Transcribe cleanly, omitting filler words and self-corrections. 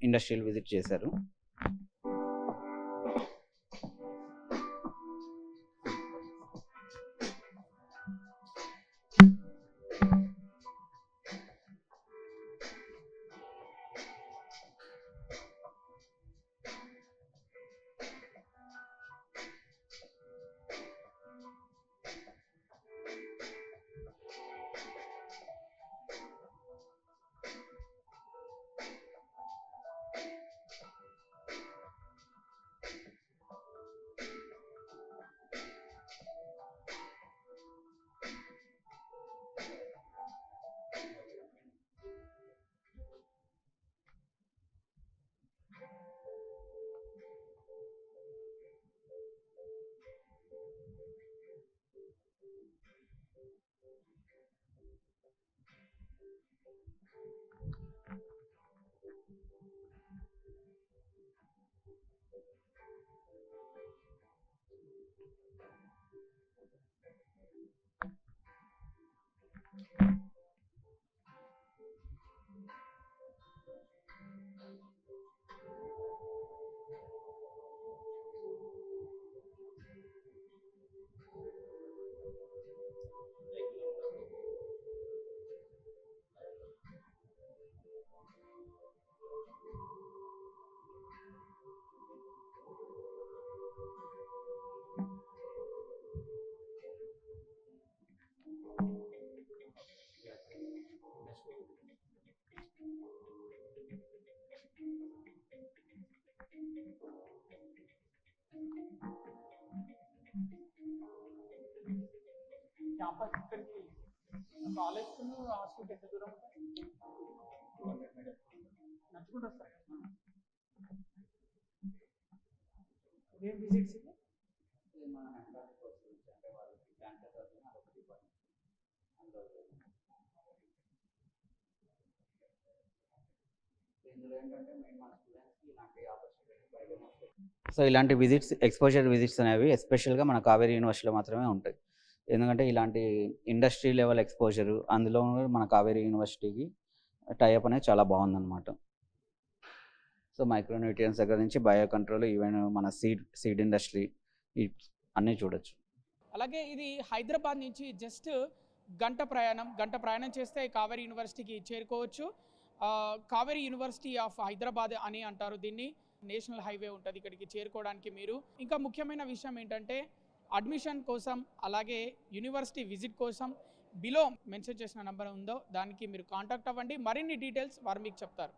Industrial visit చేశారు. Campus ఇక్కడికి college hospital ఎంత దూరం నడుచుకుంటూ వస్తారు. ఏం విజిట్స్ ఇది? సో ఇలాంటి విజిట్స్, ఎక్స్పోజర్ విజిట్స్ అనేవి ఎస్పెషల్గా మన కావేరీ యూనివర్సిటీలో మాత్రమే ఉంటాయి. ఎందుకంటే ఇలాంటి ఇండస్ట్రీ లెవెల్ ఎక్స్పోజరు అందులో మన కావేరీ యూనివర్సిటీకి టైఅప్ అనేది చాలా బాగుందన్నమాట. సో మైక్రోన్యూట్రియన్స్ దగ్గర నుంచి బయో కంట్రోల్, ఈవెన్ మన సీడ్ ఇండస్ట్రీ అన్నీ చూడొచ్చు. అలాగే ఇది హైదరాబాద్ నుంచి జస్ట్ గంట ప్రయాణం చేస్తే కావేరీ యూనివర్సిటీకి చేరుకోవచ్చు. కావేరీ యూనివర్సిటీ ఆఫ్ హైదరాబాద్ అని అంటారు దీన్ని. నేషనల్ హైవే ఉంటుంది ఇక్కడికి చేరుకోవడానికి. మీరు ఇంకా ముఖ్యమైన విషయం ఏంటంటే అడ్మిషన్ కోసం అలాగే యూనివర్సిటీ విజిట్ కోసం బిలో మెన్షన్ చేసిన నెంబర్ ఉందో దానికి మీరు కాంటాక్ట్ అవ్వండి. మరిన్ని డీటెయిల్స్ వారు మీకు చెప్తారు.